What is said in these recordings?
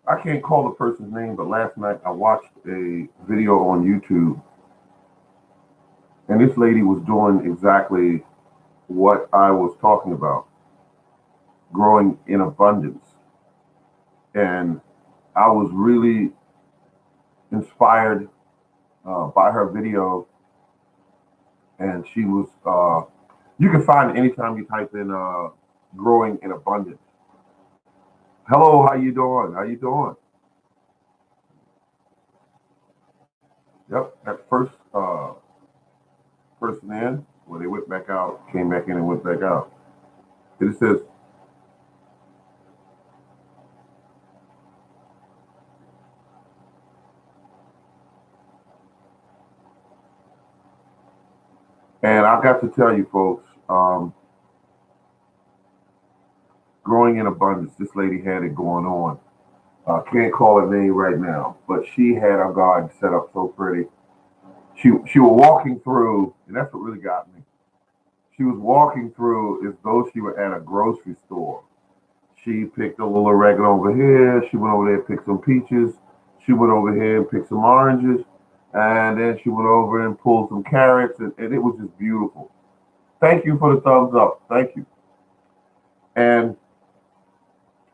I can't call the person's name, but last night I watched a video on YouTube, and this lady was doing exactly what I was talking about, growing in abundance. And I was really inspired by her video, and she was. You can find it anytime you type in "growing in abundance." Hello, how you doing? How you doing? Yep, that first person in, when they went back out, came back in and went back out. It says, and I got to tell you folks, growing in abundance. This lady had it going on. Can't call her name right now, but she had her garden set up so pretty. She was walking through, and that's what really got me. She was walking through as though she were at a grocery store. She picked a little oregano over here. She went over there and picked some peaches. She went over here and picked some oranges. And then she went over and pulled some carrots, and it was just beautiful. Thank you for the thumbs up. Thank you. And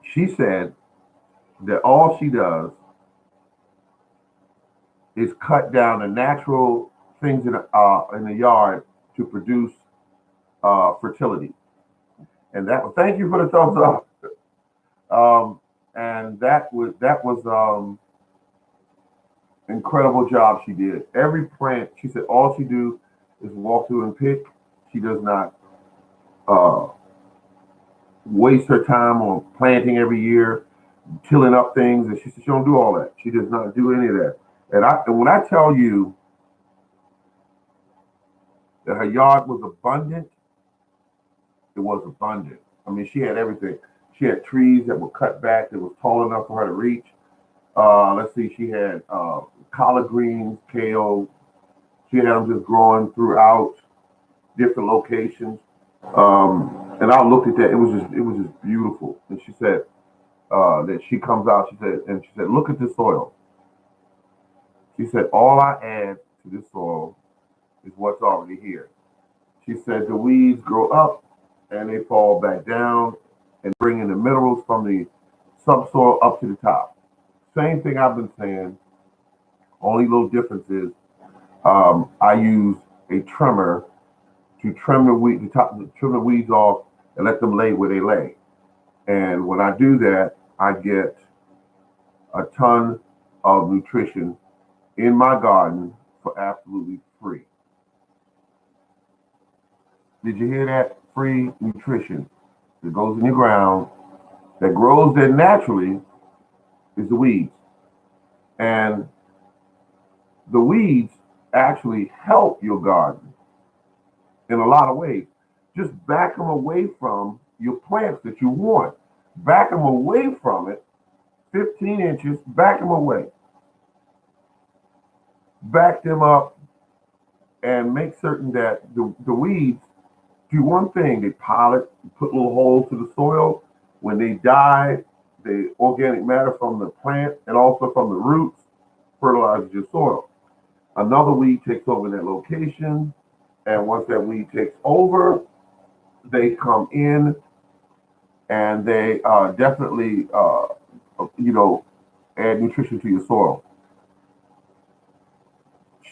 she said that all she does is cut down the natural things in the yard to produce fertility. And that thank you for the thumbs up. And that was incredible job she did. Every plant, she said, all she do is walk through and pick. She does not uh, waste her time on planting every year, tilling up things, and she said she don't do all that. She does not do any of that. And when I tell you that her yard was abundant, it was abundant. I mean, she had everything. She had trees that were cut back that was tall enough for her to reach. Let's see, she had collard greens, kale. She had them just growing throughout different locations. And I looked at that. It was just beautiful. And she said that she comes out. She said, look at the soil. She said, all I add to this soil is what's already here. She said the weeds grow up and they fall back down and bring in the minerals from the subsoil up to the top. Same thing I've been saying. Only little difference is I use a trimmer to trim the weeds off and let them lay where they lay. And when I do that, I get a ton of nutrition in my garden for absolutely free. Did you hear that? Free nutrition that goes in the ground, that grows there naturally, is the weeds. And the weeds actually help your garden in a lot of ways. Just back them away from your plants that you want. Back them away from it, 15 inches, back them away. Back them up and make certain that the weeds do one thing. They pile it, put little holes to the soil. When they die, the organic matter from the plant and also from the roots fertilizes your soil. Another weed takes over that location, and once that weed takes over, they come in and they definitely, you know, add nutrition to your soil.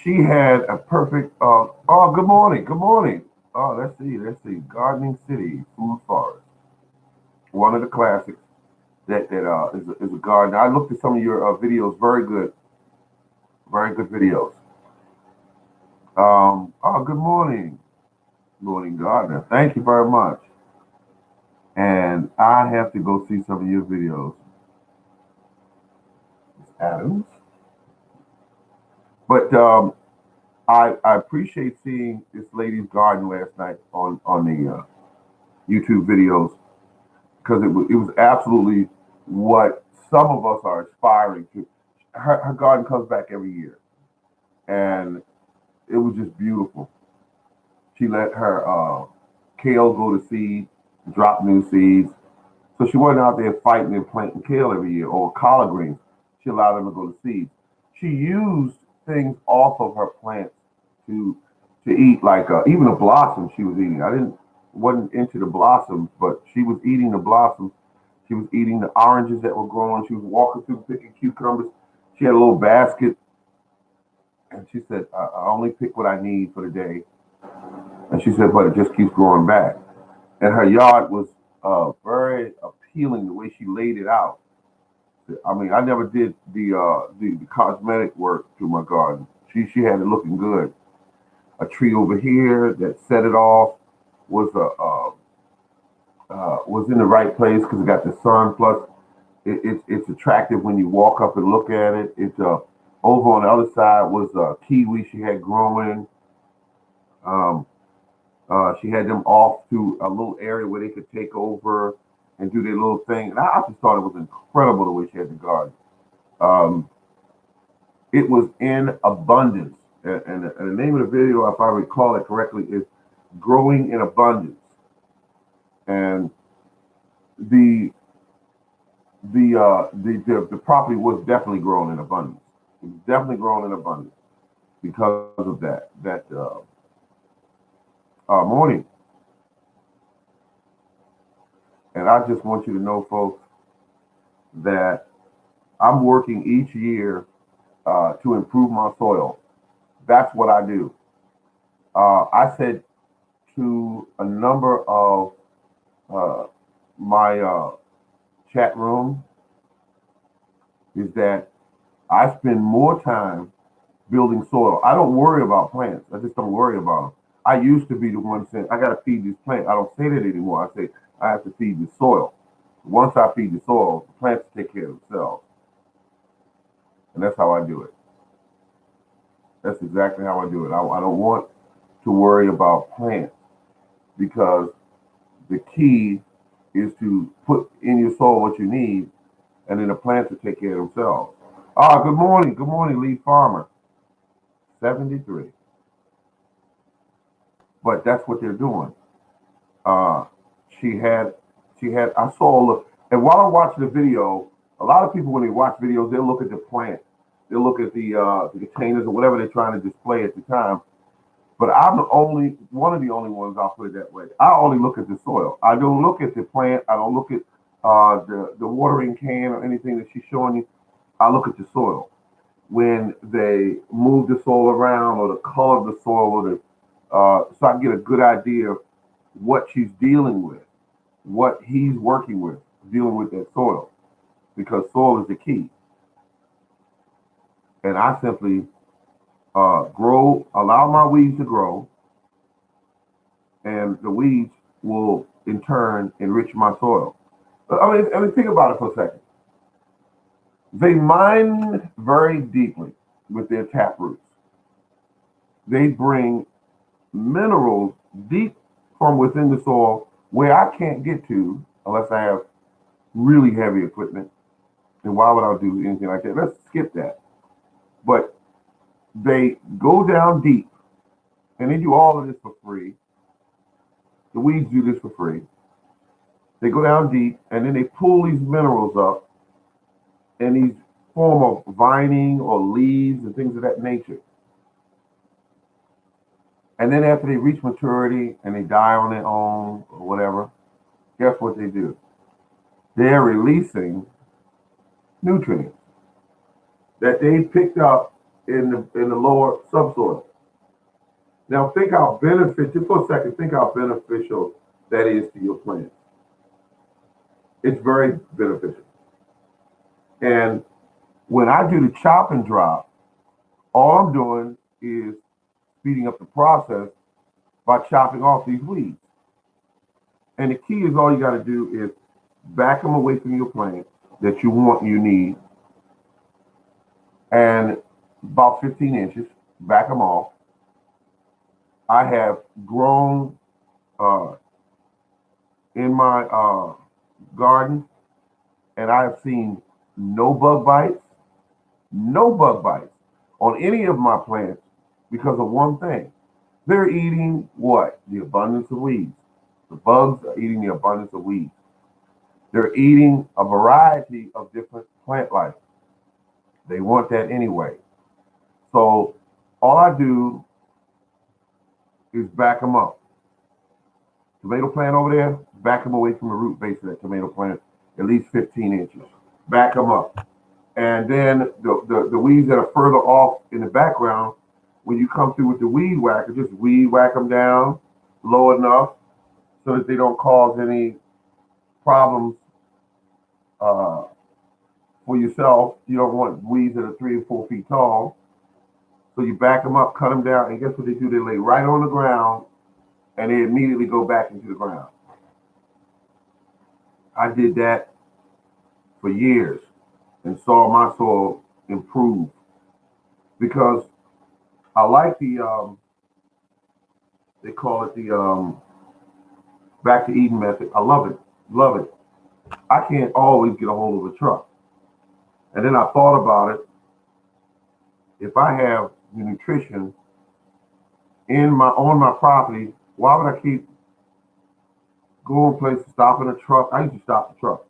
She had a perfect. Oh, good morning, good morning. Oh, let's see, Gardening City Food Forest, one of the classics that is a garden. I looked at some of your videos, very good videos. Oh, good morning, morning gardener. Thank you very much. And I have to go see some of your videos, Miss Adams. But I appreciate seeing this lady's garden last night on the YouTube videos because it was absolutely what some of us are aspiring to. Her garden comes back every year, and it was just beautiful. She let her kale go to seed, drop new seeds. So she wasn't out there fighting and planting kale every year or collard greens. She allowed them to go to seed. She used things off of her plants to eat, like even the blossoms she was eating. I didn't wasn't into the blossoms, but she was eating the blossoms. She was eating the oranges that were growing. She was walking through picking cucumbers. She had a little basket, and she said, "I only pick what I need for the day." And she said, "But it just keeps growing back." And her yard was very appealing the way she laid it out. I mean, I never did the cosmetic work to my garden. She had it looking good. A tree over here that set it off was was in the right place because it got the sun. Plus, it's attractive when you walk up and look at it. It's over on the other side was kiwi she had growing. Um, she had them off to a little area where they could take over and do their little thing. And I just thought it was incredible the way she had the garden. Um, it was in abundance. And the name of the video, if I recall it correctly, is Growing in Abundance. And the the property was definitely growing in abundance. It was definitely growing in abundance because of that morning. And I just want you to know, folks, that I'm working each year to improve my soil. That's what I do. I said to a number of uh, my chat room is that I spend more time building soil. I don't worry about plants. I just don't worry about them. I used to be the one saying, I got to feed these plants. I don't say that anymore. I say, I have to feed the soil. Once I feed the soil, the plants take care of themselves. And that's how I do it. That's exactly how I do it. I don't want to worry about plants because the key is to put in your soil what you need, and then the plants will take care of themselves. Ah, good morning, Lee Farmer, 73. But that's what they're doing. Uh, she had, she had. I saw. Look, and while I'm watching the video, a lot of people when they watch videos, they look at the plant, they look at the containers or whatever they're trying to display at the time. But I'm the only one of the only ones. I'll put it that way. I only look at the soil. I don't look at the plant. I don't look at the watering can or anything that she's showing you. I look at the soil. When they move the soil around or the color of the soil, or the so I can get a good idea of what she's dealing with, what he's working with, dealing with that soil, because soil is the key. And I simply allow my weeds to grow, and the weeds will in turn enrich my soil. I mean, think about it for a second. They mine very deeply with their tap roots. They bring minerals deep from within the soil where I can't get to unless I have really heavy equipment. And why would I do anything like that? Let's skip that. But they go down deep and they do all of this for free. The weeds do this for free. They go down deep and then they pull these minerals up in these form of vining or leaves and things of that nature. And then after they reach maturity and they die on their own or whatever, guess what they do? They're releasing nutrients that they picked up in the lower subsoil. Now think how beneficial, just for a second, think how beneficial that is to your plants. It's very beneficial. And when I do the chop and drop, all I'm doing is speeding up the process by chopping off these weeds. And the key is all you got to do is back them away from your plant that you want and you need, and about 15 inches, back them off. I have grown uh, in my garden, and I have seen no bug bites on any of my plants because of one thing. They're eating what? The abundance of weeds. The bugs are eating the abundance of weeds. They're eating a variety of different plant life. They want that anyway. So all I do is back them up. Tomato plant over there, back them away from the root base of that tomato plant, at least 15 inches. Back them up. And then the weeds that are further off in the background, when you come through with the weed whacker, just weed whack them down low enough so that they don't cause any problems for yourself. You don't want weeds that are 3 or 4 feet tall. So you back them up, cut them down, and guess what they do? They lay right on the ground, and they immediately go back into the ground. I did that for years and saw my soil improve because I like they call it the back to Eden method. I love it, love it. I can't always get a hold of a truck. And then I thought about it. If I have the nutrition on my property, why would I keep going places, stopping a truck? I used to stop the truck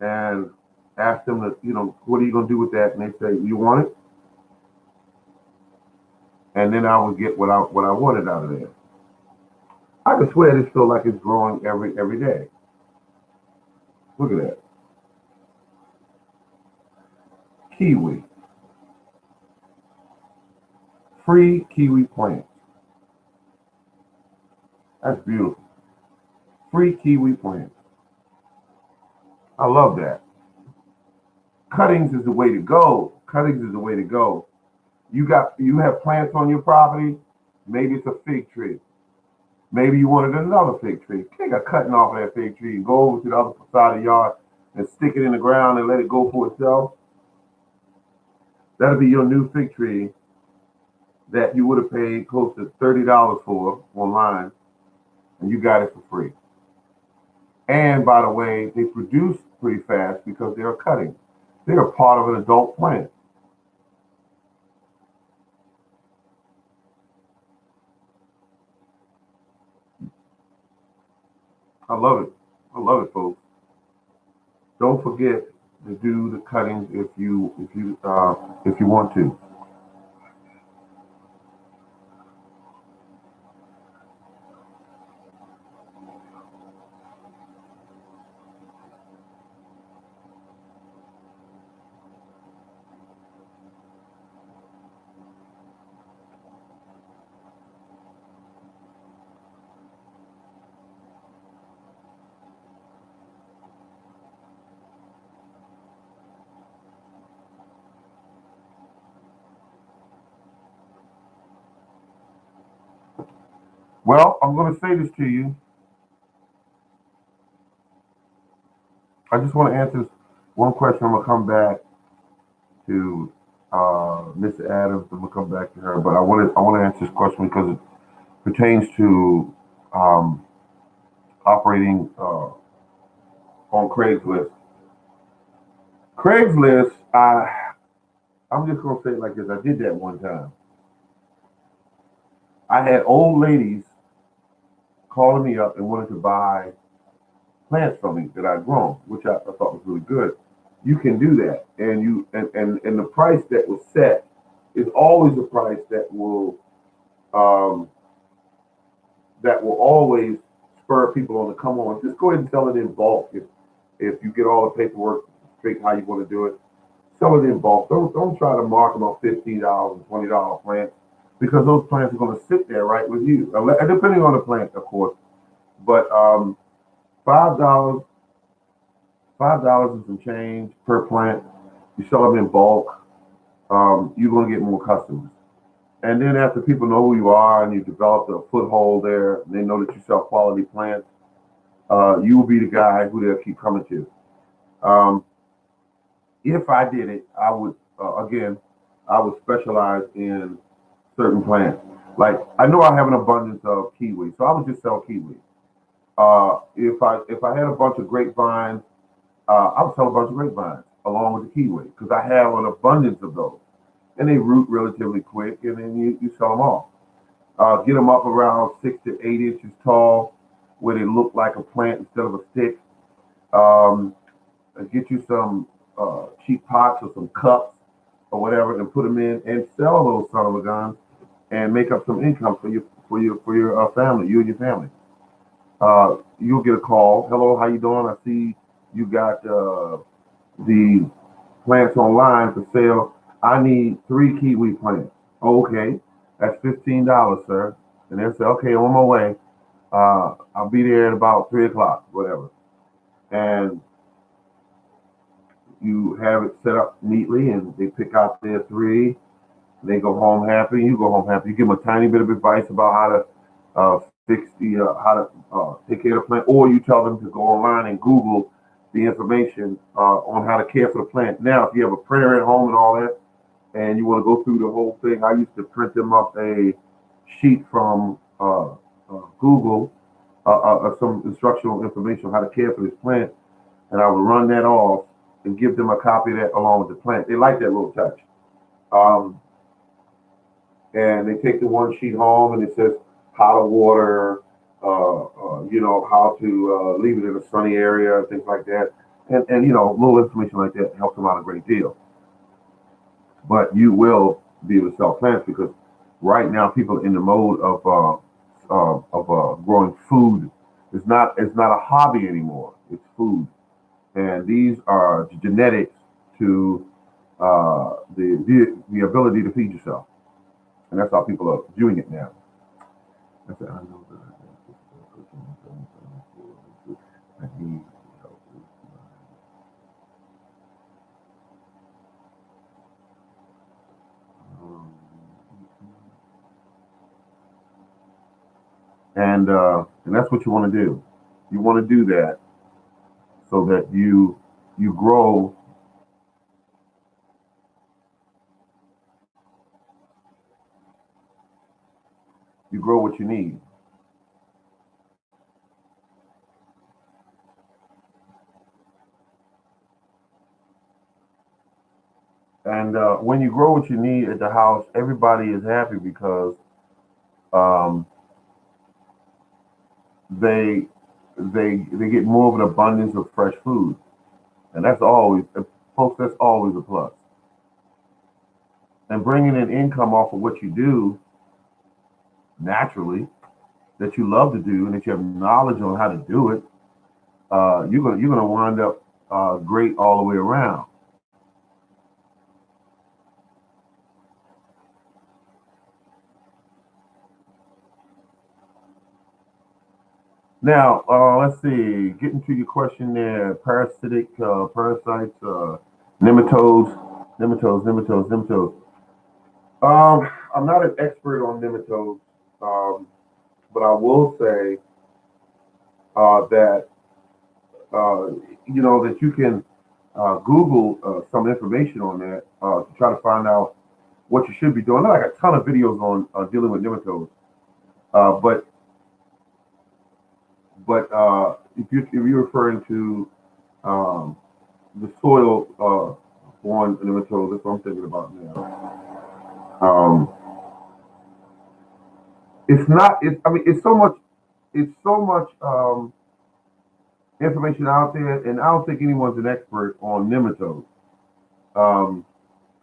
and ask them to, what are you gonna do with that? And they say, you want it? And then I would get what I wanted out of there. I can swear this feels like it's growing every day. Look at that. Kiwi. Free kiwi plants. That's beautiful. Free kiwi plants. I love that. Cuttings is the way to go. Cuttings is the way to go. You have plants on your property. Maybe it's a fig tree. Maybe you wanted another fig tree. Take a cutting off of that fig tree and go over to the other side of the yard and stick it in the ground and let it go for itself. That'll be your new fig tree that you would have paid close to $30 for online, and you got it for free. And by the way, they produce pretty fast because they're cutting. They're part of an adult plant. I love it. I love it, folks. Don't forget to do the cuttings if you want to. Well, I'm going to say this to you. I just want to answer this one question. I'm going to come back to Miss Adams. I'm going to come back to her, but I want to answer this question because it pertains to operating on Craigslist. Craigslist, I'm just going to say it like this. I did that one time. I had old ladies calling me up and wanted to buy plants from me that I'd grown, which I thought was really good. You can do that, and the price that was set is always a price um, that will always spur people on to come on. Just go ahead and sell it in bulk if you get all the paperwork straight how you want to do it. Sell it in bulk. Don't try to mark them up $15 and $20 plants because those plants are going to sit there right with you, depending on the plant, of course. But $5, $5 and some change per plant. You sell them in bulk. You're going to get more customers. And then after people know who you are and you develop a foothold there, and they know that you sell quality plants, you will be the guy who they'll keep coming to. Um, if I did it, I would I would specialize in certain plants. Like I know I have an abundance of kiwi, so I would just sell kiwi. If I had a bunch of grapevines, I would sell a bunch of grapevines along with the kiwi because I have an abundance of those, and they root relatively quick, and then you sell them all. Get them up around 6 to 8 inches tall, where they look like a plant instead of a stick. Um, get you some cheap pots or some cups or whatever, and put them in and sell those son of a guns and make up some income for your family, you and your family. You'll get a call. Hello, how you doing? I see you got the plants online for sale. I need 3 kiwi plants. Okay, that's $15, sir. And they'll say, okay, on my way. I'll be there at about 3 o'clock, whatever. And you have it set up neatly, and they pick out their three. They go home happy. You go home happy. You give them a tiny bit of advice about how to fix how to take care of the plant, or you tell them to go online and Google the information on how to care for the plant. Now, if you have a printer at home and all that, and you want to go through the whole thing, I used to print them up a sheet from Google, some instructional information on how to care for this plant, and I would run that off and give them a copy of that along with the plant. They like that little touch. Um, and they take the one sheet home, and it says how to water, how to leave it in a sunny area, things like that. And little information like that helps them out a great deal. But you will be able to sell plants because right now people are in the mode of growing food. It's not a hobby anymore. It's food, and these are genetics to the ability to feed yourself, and that's how people are viewing it now. That's it. I know that I need help. Um, and that's what you want to do. You want to do that so that you grow what you need. And when you grow what you need at the house, everybody is happy because um, they they get more of an abundance of fresh food, and that's always, folks. That's always a plus. And bringing in income off of what you do naturally, that you love to do, and that you have knowledge on how to do it, you're gonna wind up great all the way around. Now, let's see. Getting to your question there, parasites, nematodes, nematodes. I'm not an expert on nematodes, um, but I will say that that you can Google some information on that to try to find out what you should be doing. There are like a ton of videos on dealing with nematodes, but if you're referring to um, the soil born nematodes, that's what I'm thinking about now. Um, it's not. It's. I mean, it's so much. It's so much information out there, and I don't think anyone's an expert on nematodes. Um,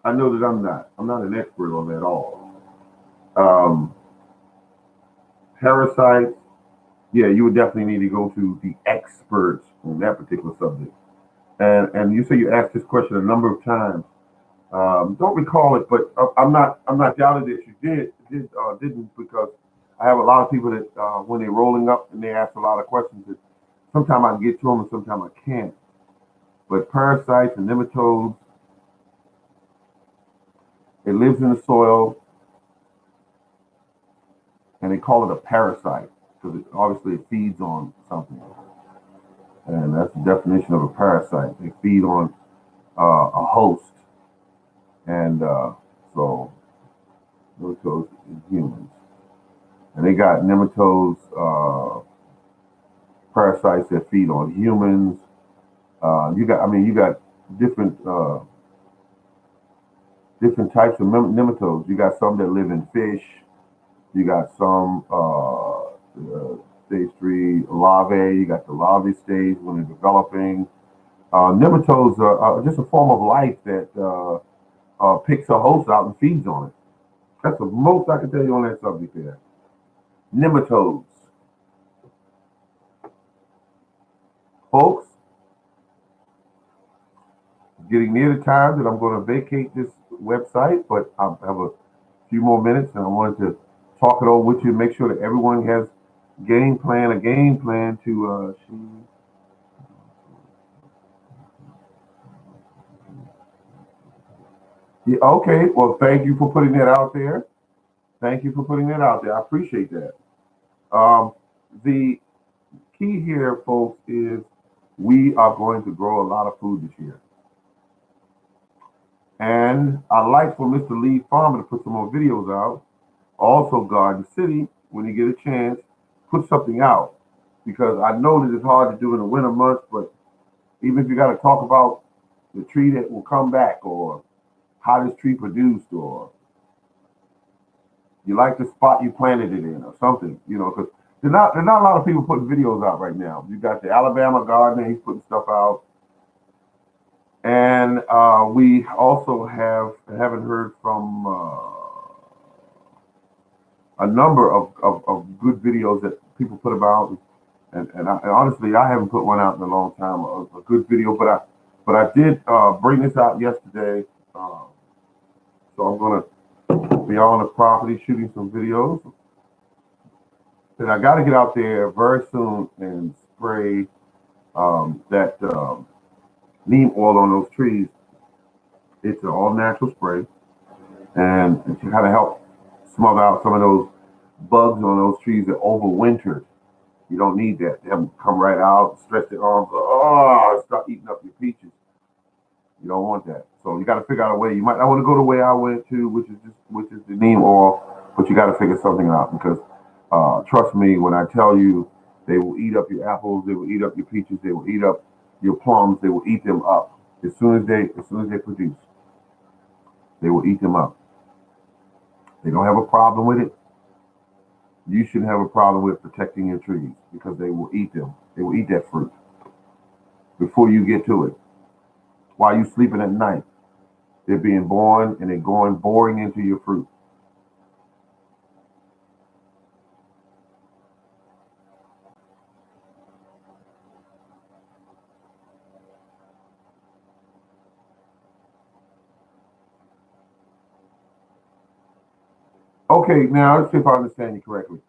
I know that I'm not. I'm not an expert on that at all. Um, Parasites. Yeah, you would definitely need to go to the experts on that particular subject. And you say you asked this question a number of times. Don't recall it, but I'm not doubting that you didn't, because I have a lot of people that when they're rolling up and they ask a lot of questions, that sometimes I can get to them and sometimes I can't. But parasites and nematodes, it lives in the soil, and they call it a parasite because obviously it feeds on something, and that's the definition of a parasite. They feed on a host, and so nematodes in humans, and they got nematodes, parasites that feed on humans. You got different different types of nematodes. You got some that live in fish. You got some stage 3 larvae. You got the larvae stage when they're developing. Nematodes are just a form of life that picks a host out and feeds on it. That's the most I can tell you on that subject there. Nematodes. Folks, getting near the time that I'm going to vacate this website, but I have a few more minutes and I wanted to talk it over with you and make sure that everyone has a game plan to yeah, okay. Well, thank you for putting that out there. Thank you for putting that out there. I appreciate that. The key here, folks, is we are going to grow a lot of food this year. And I'd like for Mr. Lee Farmer to put some more videos out. Also, Garden City, when you get a chance, put something out. Because I know that it's hard to do in the winter months, but even if you got to talk about the tree that will come back, or how this tree produced, or you like the spot you planted it in, or something, because there's not a lot of people putting videos out right now. You got the Alabama gardener, he's putting stuff out. And we also haven't heard from a number of good videos that people put about, and honestly, I haven't put one out in a long time, a good video, but I did bring this out yesterday, so I'm gonna be on the property shooting some videos, and I got to get out there very soon and spray that neem oil on those trees. It's an all natural spray, and it can kind of help smother out some of those bugs on those trees that overwintered. You don't need that. They have them come right out, stretch their arms, start eating up your peaches. You don't want that. So you got to figure out a way. You might not want to go the way I went to, which is the neem oil, but you got to figure something out because trust me when I tell you, they will eat up your apples, they will eat up your peaches, they will eat up your plums, they will eat them up as soon as they produce. They will eat them up. They don't have a problem with it. You shouldn't have a problem with protecting your trees because they will eat them. They will eat that fruit before you get to it. While you're sleeping at night, they're being born and they're boring into your fruit. Okay, now let's see if I understand you correctly.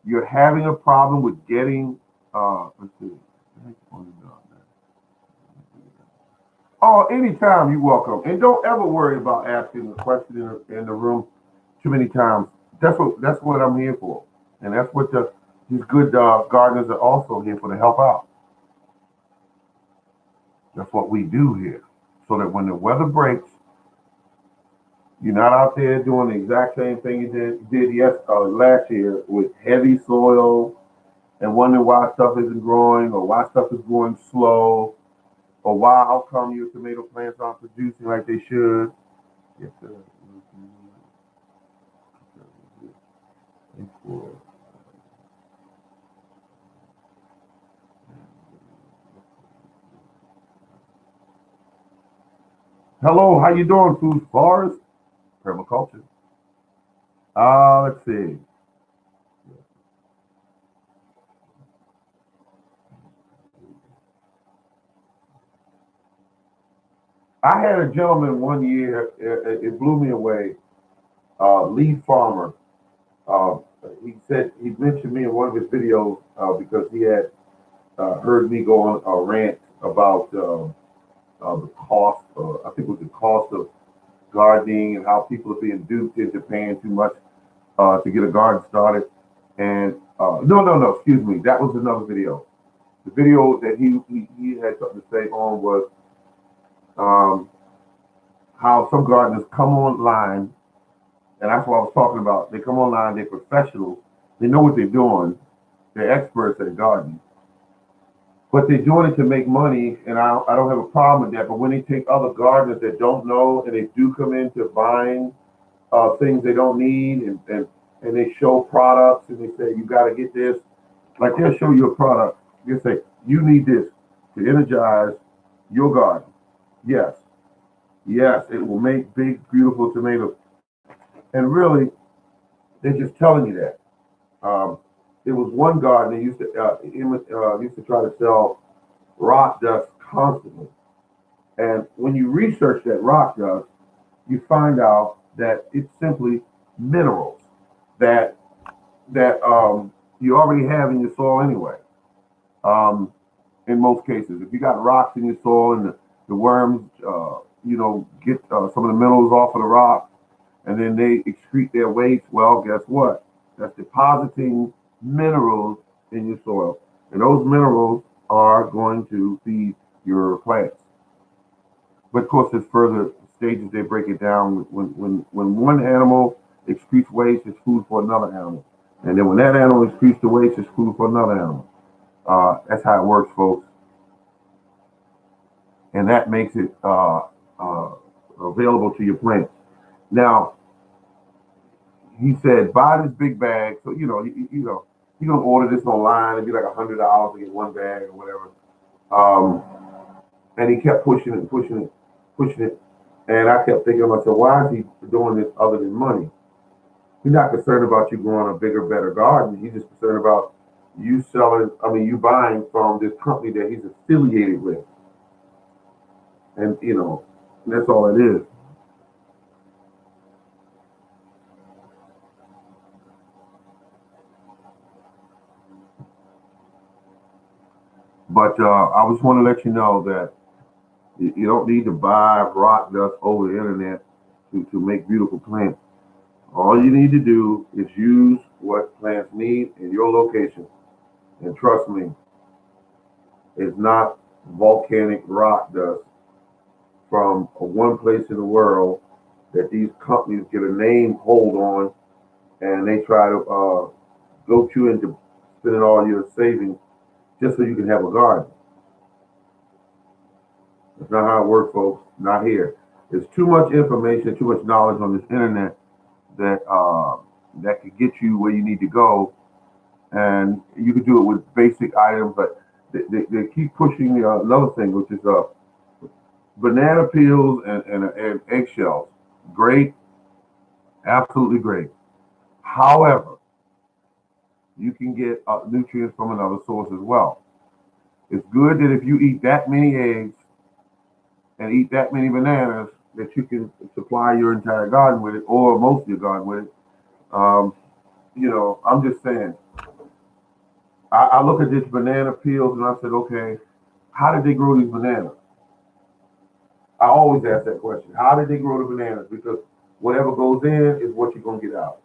You're having a problem with getting, let's see. Oh, anytime you're welcome. And don't ever worry about asking a question in the room too many times. That's what I'm here for. And that's what these good gardeners are also here for, to help out. That's what we do here. So that when the weather breaks, you're not out there doing the exact same thing you did last year with heavy soil and wondering why stuff isn't growing or why stuff is growing slow or why how come your tomato plants aren't producing like they should. Yes, sir. Hello, how you doing, Food Forest? Permaculture. Let's see. I had a gentleman one year, it blew me away, Lee Farmer. Uh, he mentioned me in one of his videos because he had heard me go on a rant about the cost, I think it was the cost of gardening and how people are being duped into paying too much to get a garden started. And no, excuse me, that was another video. The video that he had something to say on was how some gardeners come online, and that's what I was talking about. They come online, they're professionals, they know what they're doing, they're experts at gardening, but they're doing it to make money, and I don't have a problem with that. But when they take other gardeners that don't know and they do come into buying things they don't need, and they show products and they say you got to get this, Like they'll show you a product. They'll say, you need this to energize your garden. Yes, yes, it will make big, beautiful tomatoes. And really, they're just telling you that. There was one garden that used to try to sell rock dust constantly. And when you research that rock dust, you find out that it's simply minerals that that you already have in your soil anyway. Um, in most cases, if you got rocks in your soil and the worms, get some of the minerals off of the rock, and then they excrete their waste. Well, guess what? That's depositing minerals in your soil, and those minerals are going to feed your plants. But of course, there's further stages. They break it down. When one animal excretes waste, it's food for another animal, and then when that animal excretes the waste, it's food for another animal. That's how it works, folks, and that makes it available to your plants. Now, he said, buy this big bag. So you're gonna order this online. It'd be like $100 to get one bag or whatever. Um, and he kept pushing it, pushing it, pushing it. And I kept thinking to myself, why is he doing this other than money? He's not concerned about you growing a bigger, better garden. He's just concerned about you selling. I mean, you buying from this company that he's affiliated with, and that's all it is. But I just want to let you know that you don't need to buy rock dust over the internet to make beautiful plants. All you need to do is use what plants need in your location. And trust me, it's not volcanic rock dust from one place in the world that these companies get a name hold on, and they try to goat you into spending all your savings just so you can have a garden. That's not how it works, folks. Not here. There's too much information, too much knowledge on this internet that could get you where you need to go, and you could do it with basic items. But they keep pushing another thing, which is banana peels and eggshells. Great, absolutely great. However, you can get nutrients from another source as well. It's good that if you eat that many eggs and eat that many bananas, that you can supply your entire garden with it, or most of your garden with it. Um, I'm just saying. I look at this banana peels and I said, okay, how did they grow these bananas? I always ask that question. How did they grow the bananas? Because whatever goes in is what you're gonna get out.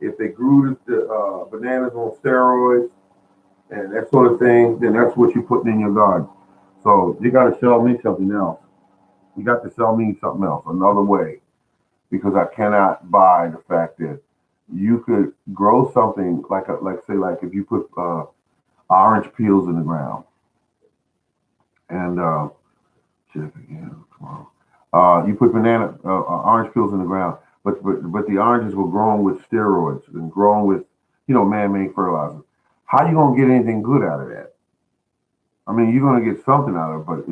If they grew the bananas on steroids and that sort of thing, then that's what you're putting in your garden. So you got to sell me something else. You got to sell me something else, another way, because I cannot buy the fact that you could grow something like if you put orange peels in the ground and check again tomorrow. You put orange peels in the ground, but the oranges were grown with steroids and grown with man-made fertilizer. How you gonna get anything good out of that? I mean, you're gonna get something out of it, but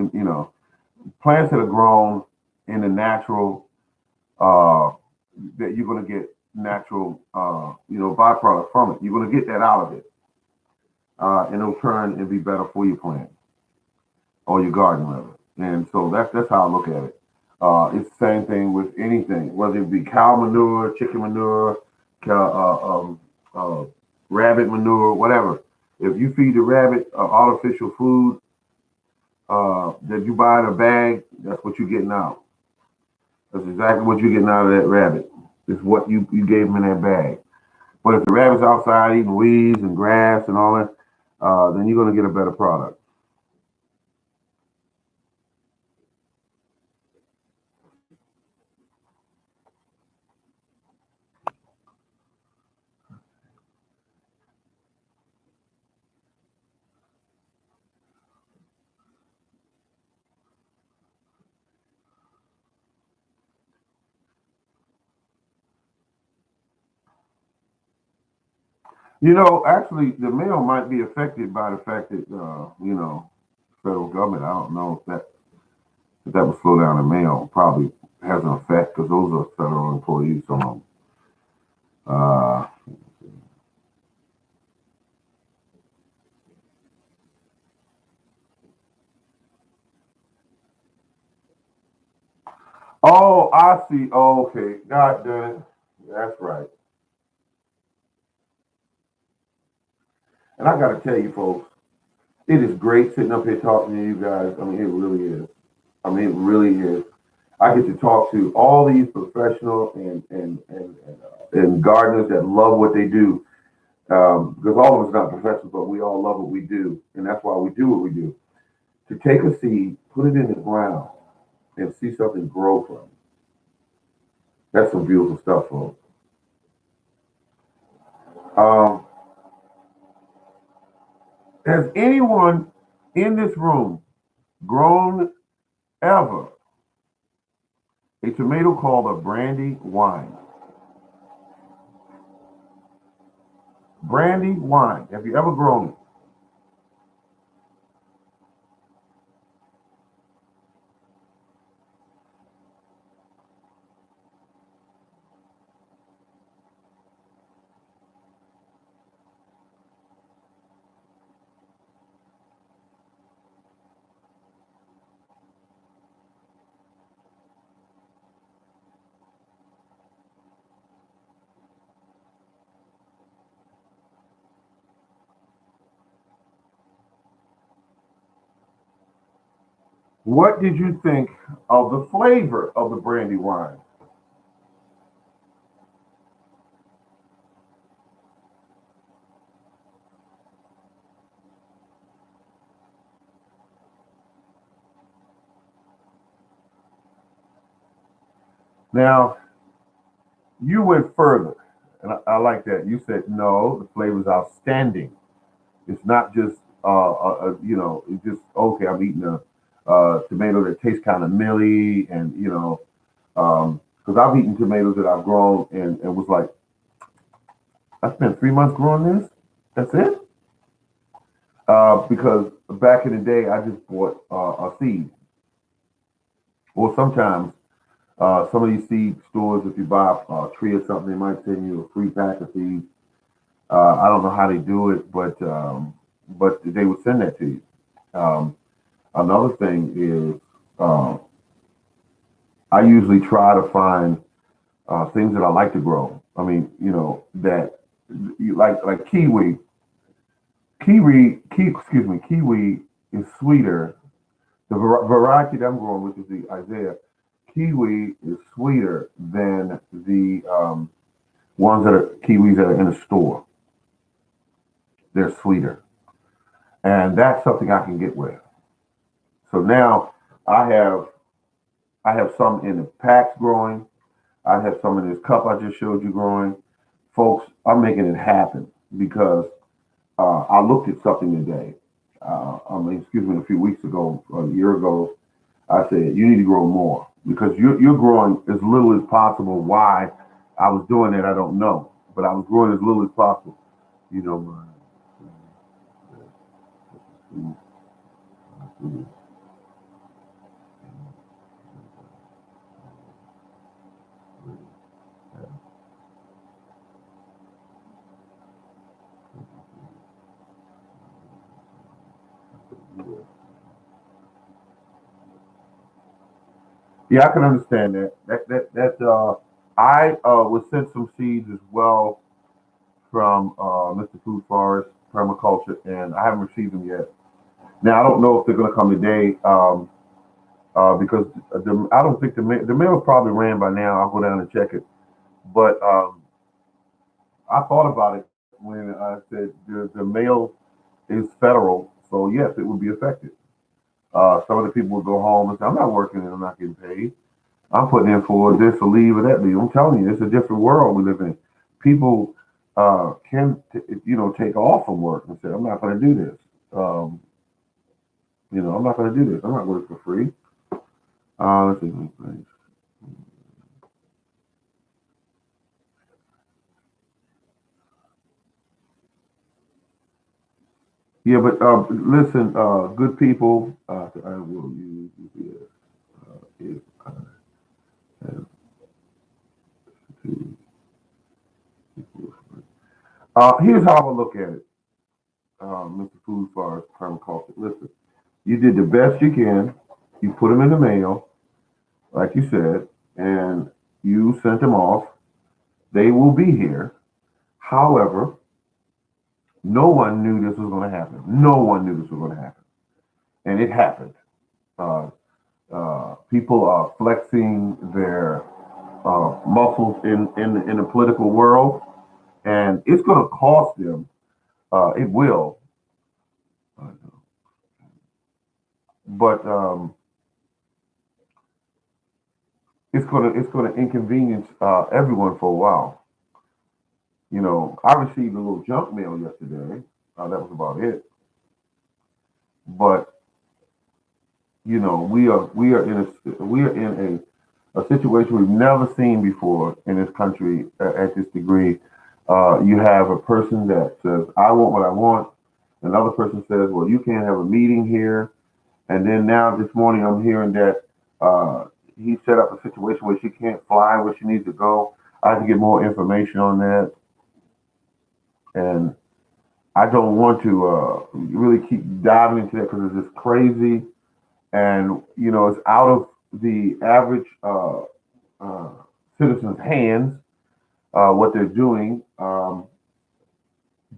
plants that are grown in the natural, uh, that you're gonna get natural, byproduct from it. You're gonna get that out of it, and it'll turn and be better for your plant or your garden rather. And so that's how I look at it. It's the same thing with anything, whether it be cow manure, chicken manure, uh, rabbit manure, whatever. If you feed the rabbit artificial food that you buy in a bag, that's what you're getting out. That's exactly what you're getting out of that rabbit. It's what you gave him in that bag. But if the rabbit's outside eating weeds and grass and all that, then you're going to get a better product. Actually, the mail might be affected by the fact that federal government. I don't know if that would slow down the mail. Probably has an effect because those are federal employees. So, uh, oh, I see. Oh, okay, God damn it, that's right. And I got to tell you, folks, it is great sitting up here talking to you guys. I mean, it really is. I mean, it really is. I get to talk to all these professional and gardeners that love what they do. Because all of us are not professionals, but we all love what we do, and that's why we do what we do. To take a seed, put it in the ground, and see something grow from it. That's some beautiful stuff, folks. Um, has anyone in this room grown ever a tomato called a brandy wine? Brandy wine. Have you ever grown it? What did you think of the flavor of the brandy wine? Now, you went further, and I like that. You said, no, the flavor is outstanding. It's not just, it's just, okay, I'm eating a tomato that tastes kind of milly, and, because I've eaten tomatoes that I've grown and was like, I spent 3 months growing this? That's it? Because back in the day, I just bought a seed. Or sometimes some of these seed stores, if you buy a tree or something, they might send you a free pack of seeds. I don't know how they do it, but they would send that to you. Um, Another thing is I usually try to find things that I like to grow. I mean, that you like kiwi. Kiwi is sweeter. The variety that I'm growing, which is the Isaiah, kiwi is sweeter than the ones that are kiwis that are in the store. They're sweeter, and that's something I can get with. So now I have I have some in the packs growing. I have some in this cup I just showed you growing. Folks, I'm making it happen because I looked at something today. Excuse me, a few weeks ago, a year ago, I said, you need to grow more because you're growing as little as possible. Why I was doing it, I don't know. But I was growing as little as possible. You know, yeah, I can understand that. I was sent some seeds as well from Mr. Food Forest Permaculture, and I haven't received them yet. Now I don't know if they're going to come today because I don't think the mail probably ran by now. I'll go down and check it. But I thought about it when I said the mail is federal, so yes, it would be affected. Some of the people would go home and say, "I'm not working and I'm not getting paid. I'm putting in for this or leave or that leave." I'm telling you, it's a different world we live in. People can, take off from work and say, "I'm not going to do this." Um, I'm not going to do this. I'm not working for free. Let's see. Yeah, but listen, good people. I will use this. If I have to. Here's how I look at it, Mr. Food Forest Permaculture. Listen, you did the best you can. You put them in the mail, like you said, and you sent them off. They will be here. However, no one knew this was going to happen. No one knew this was going to happen, and it happened. Uh, People are flexing their muscles in the political world, and it's going to cost them. It will, but it's gonna inconvenience everyone for a while. You know, I received a little junk mail yesterday. That was about it. But you know, we are in a situation we've never seen before in this country at this degree. You have a person that says, "I want what I want." Another person says, "Well, you can't have a meeting here." And then now this morning, I'm hearing that he set up a situation where she can't fly where she needs to go. I have to get more information on that, and I don't want to really keep diving into that because it's just crazy, and you know, it's out of the average uh, citizen's hands what they're doing.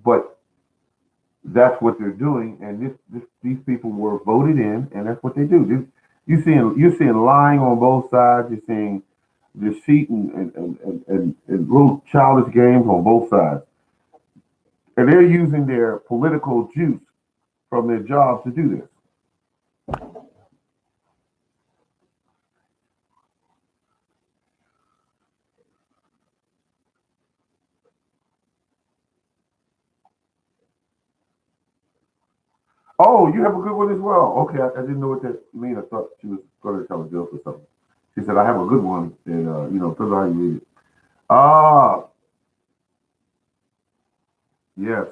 But that's what they're doing, and these people were voted in, and that's what they do. You're seeing lying on both sides. You're seeing deceit and little childish games on both sides, and they're using their political juice from their jobs to do this. Oh, you have a good one as well. Okay, I didn't know what that mean. I thought she was going to tell a joke or something. She said, "I have a good one," and tell her how you read it. Ah, yes.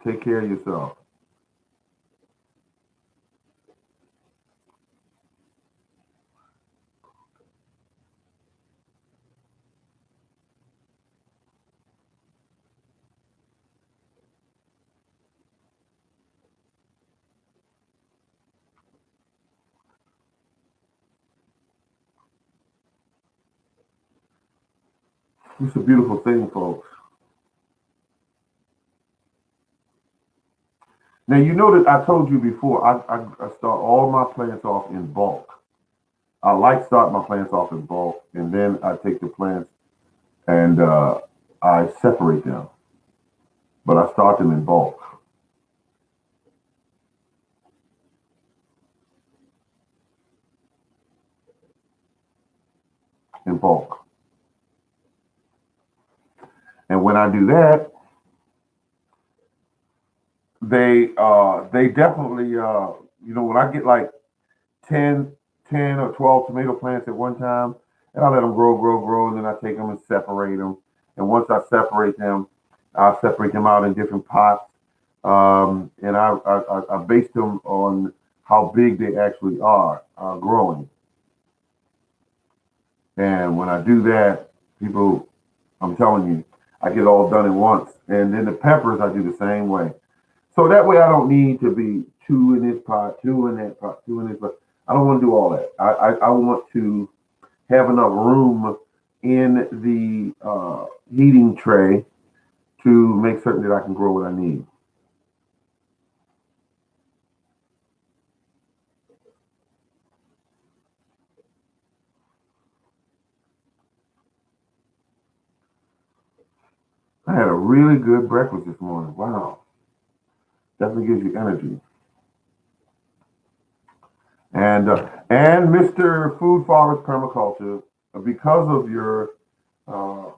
Take care of yourself. It's a beautiful thing, folks. Now you know that I told you before. I start all my plants off in bulk. I like starting my plants off in bulk, and then I take the plants and I separate them. But I start them in bulk, in bulk. And when I do that, they definitely when I get like 10, 10 or 12 tomato plants at one time, and I let them grow, and then I take them and separate them. And once I separate them, I separate them out in different pots, and I base them on how big they actually are growing. And when I do that, people, I'm telling you, I get it all done at once. And then the peppers, I do the same way. So that way, I don't need to be two in this pot, two in that pot, two in this pot. I don't want to do all that. I want to have enough room in the heating tray to make certain that I can grow what I need. I had a really good breakfast this morning. Wow, definitely gives you energy. And Mr. Food Forest Permaculture, because of your uh,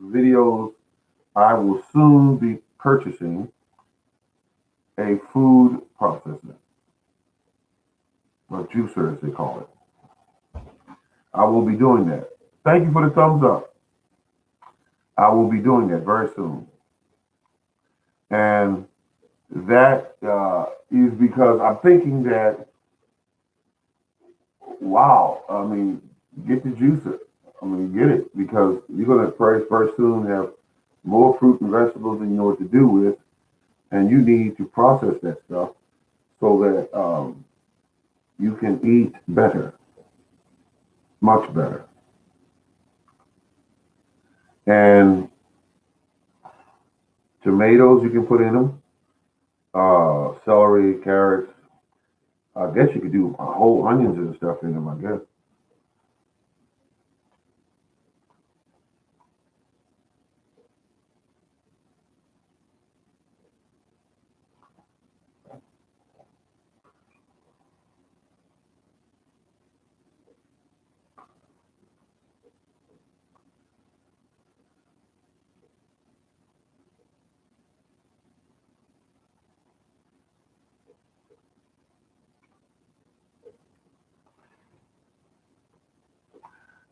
videos, I will soon be purchasing a food processor, or juicer as they call it. I will be doing that. Thank you for the thumbs up. I will be doing that very soon. And That is because I'm thinking that, wow, I mean, get the juicer. I mean, get it because you're going to first soon have more fruit and vegetables than you know what to do with, and you need to process that stuff so that you can eat better, much better. And tomatoes you can put in them, celery, carrots. I guess you could do whole onions and stuff in them. I guess.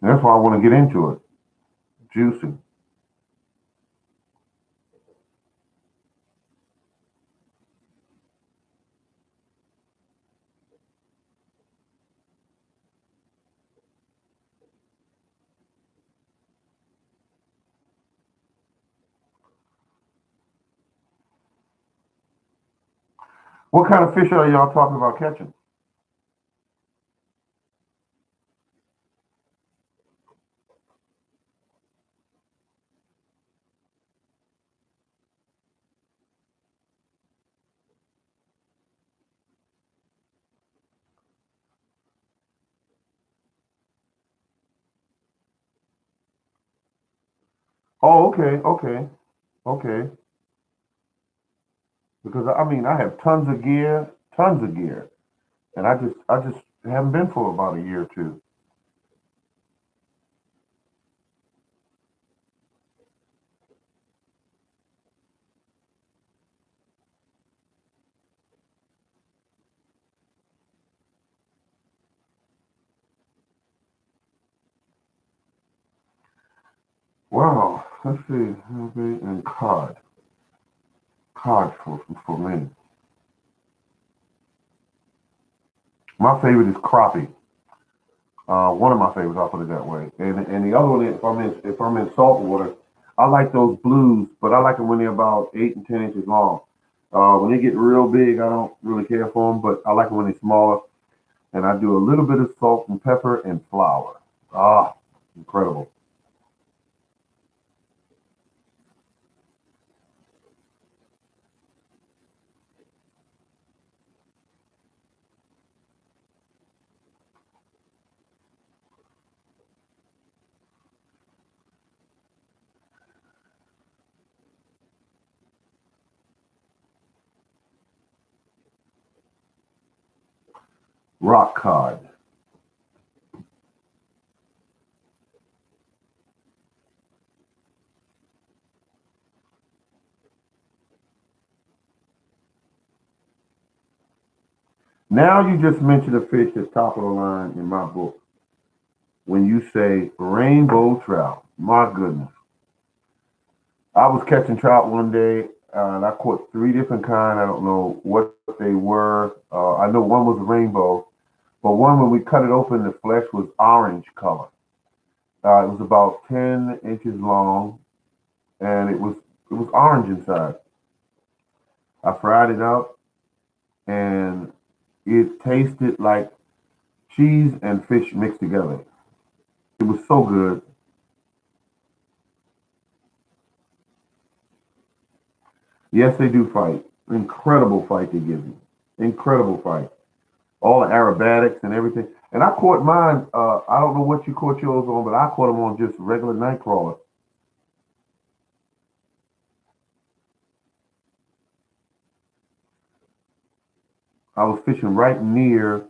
And that's why I want to get into it. Juicing. What kind of fish are y'all talking about catching? Oh, okay, okay, okay. Because I mean, I have tons of gear, and I just haven't been for about a year or two. Wow, let's see, and cod for me. My favorite is crappie. One of my favorites, I'll put it that way. And the other one, if I'm in salt water, I like those blues, but I like them when they're about 8 and 10 inches long. When they get real big, I don't really care for them, but I like them when they're smaller. And I do a little bit of salt and pepper and flour. Ah, incredible. Rock cod. Now you just mentioned a fish that's top of the line in my book. When you say rainbow trout, my goodness. I was catching trout one day, and I caught three different kind. I don't know what they were. I know one was a rainbow, but one when we cut it open, the flesh was orange color. It was about 10 inches long, and it was orange inside. I fried it up, and it tasted like cheese and fish mixed together. It was so good. Yes, they do fight. Incredible fight they give you. Incredible fight. All the aerobatics and everything. And I caught mine. I don't know what you caught yours on, but I caught them on just regular night crawler. I was fishing right near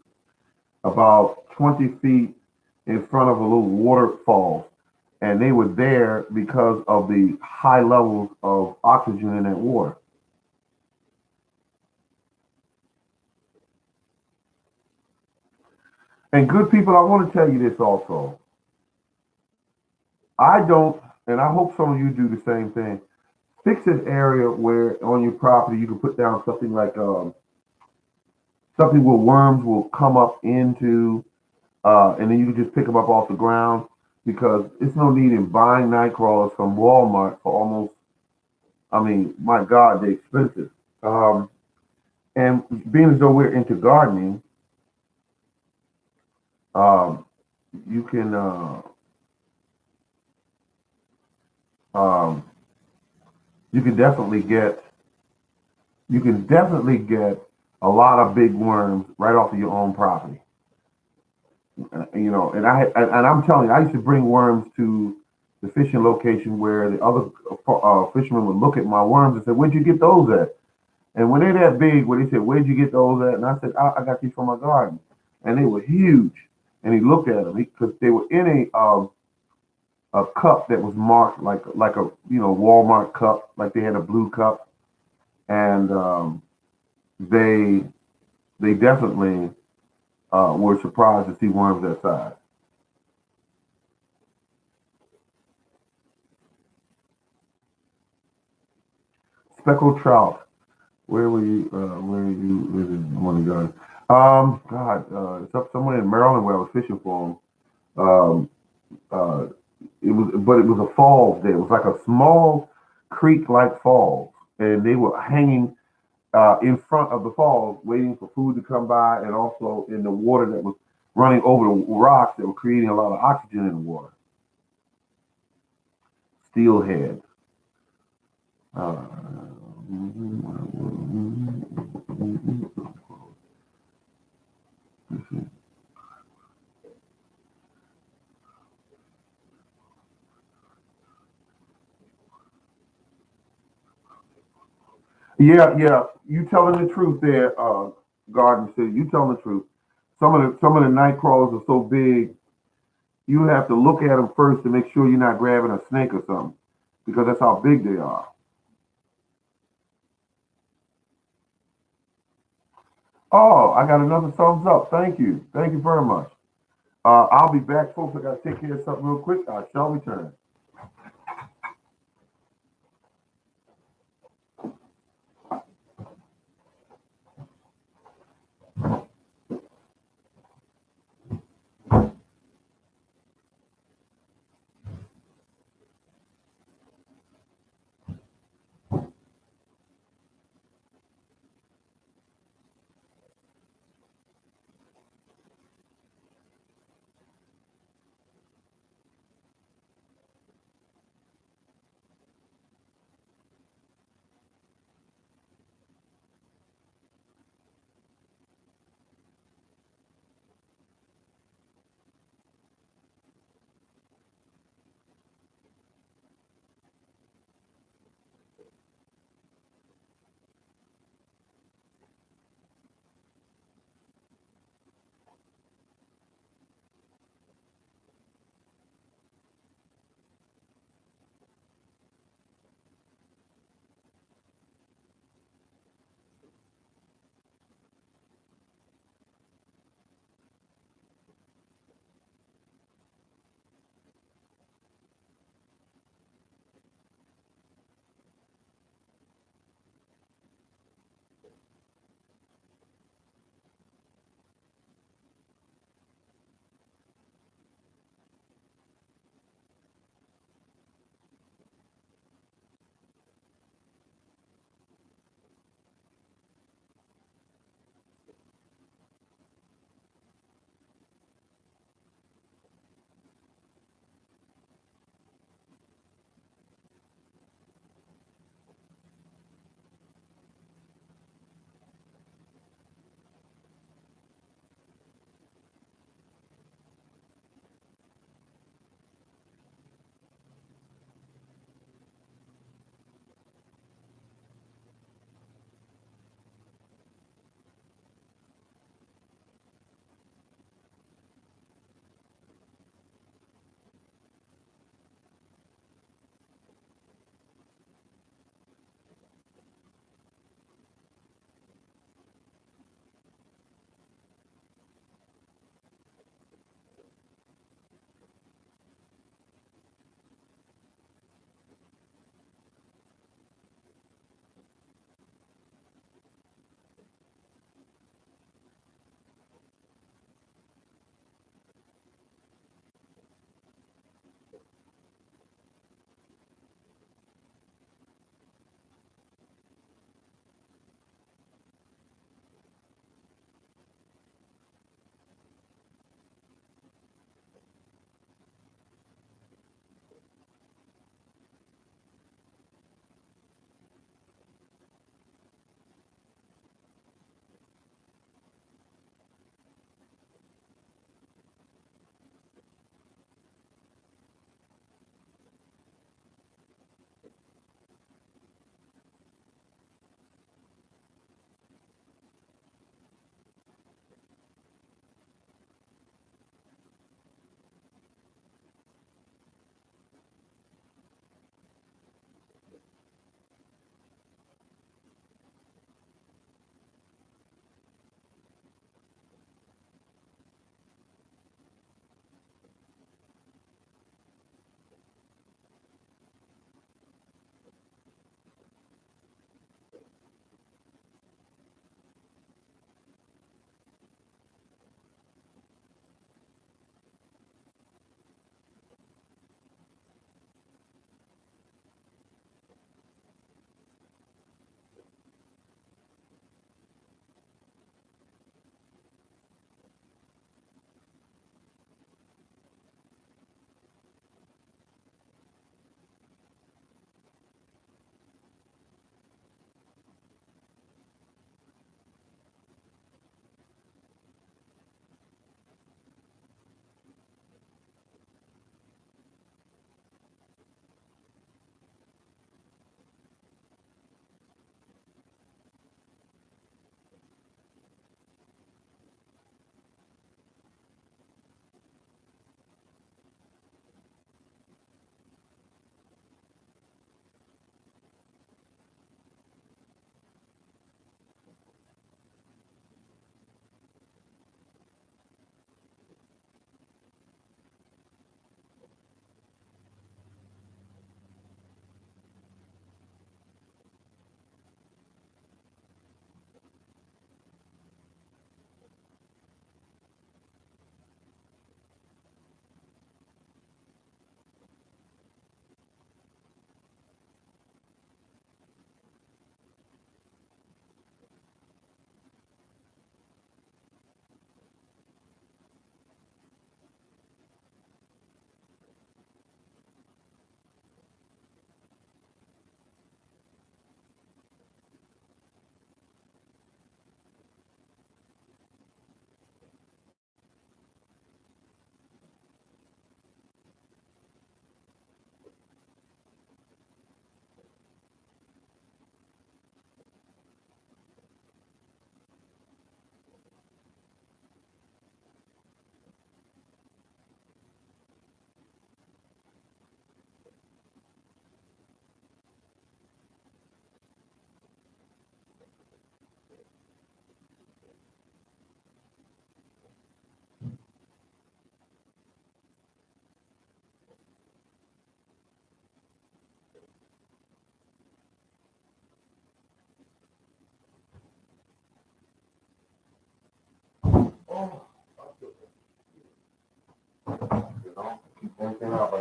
about 20 feet in front of a little waterfall, and they were there because of the high levels of oxygen in that water. And good people, I want to tell you this also. I don't, and I hope some of you do the same thing. fix an area where on your property you can put down something like something where worms will come up into, and then you can just pick them up off the ground because it's no need in buying night crawlers from Walmart for almost, I mean, my God, they're expensive. Um, and being as though we're into gardening, um, you can uh, um, you can definitely get you can definitely get a lot of big worms right off of your own property. You know, and I'm telling you, I used to bring worms to the fishing location where the other fishermen would look at my worms and say, "Where'd you get those at?" And when they're that big, where they said, "Where'd you get those at?" And I said, "I got these from my garden," and they were huge. And he looked at them because they were in a cup that was marked like a Walmart cup, like they had a blue cup, and they they definitely were surprised to see worms that size. Speckled trout. Where were you? Where are you living? I want to go. God, it's up somewhere in Maryland where I was fishing for them. Uh, but it was a falls there. It was like a small creek-like falls, and they were hanging in front of the falls, waiting for food to come by, and also in the water that was running over the rocks that were creating a lot of oxygen in the water. Steelhead. Uh, yeah, yeah. You telling the truth there, Garden City. You telling the truth. Some of the night crawlers are so big, you have to look at them first to make sure you're not grabbing a snake or something, because that's how big they are. Oh, I got another thumbs up. Thank you very much. I'll be back, folks. I got to take care of something real quick. I shall return.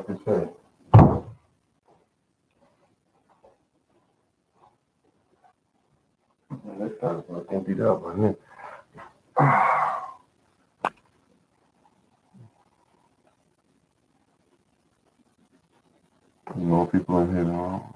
like I said. This time it's emptied up, wasn't it? More people in here now.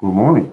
Good morning.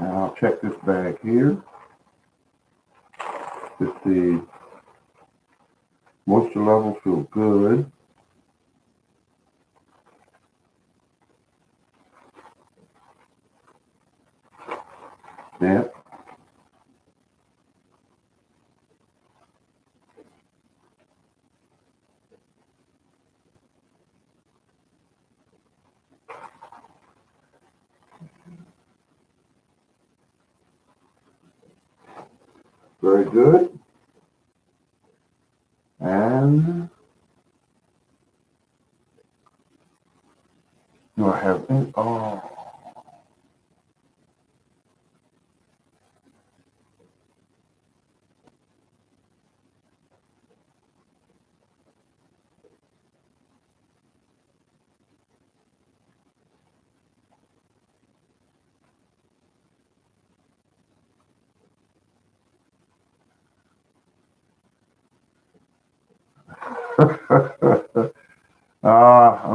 Now I'll check this bag here. If the moisture levels feel good. Yeah. Very good. And do I have any? Oh.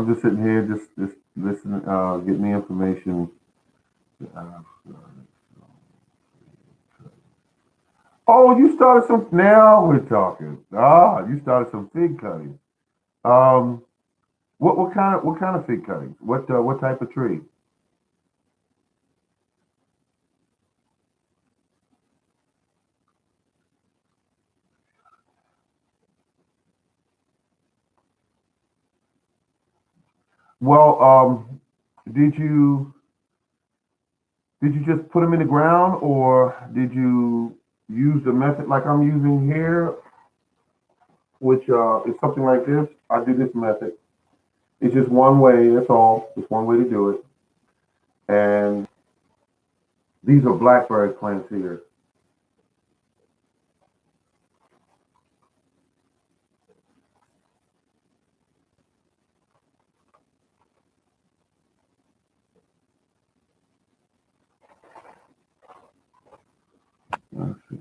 I'm just sitting here, just listening, getting the information. Uh, oh, you started some. Now we're talking. Ah, you started some fig cutting. Um, what kind of fig cuttings? What type of tree? Well, did you did you just put them in the ground, or did you use the method like I'm using here, which is something like this? I do this method. It's just one way. That's all. Just one way to do it. And these are blackberry plants here. Let's see.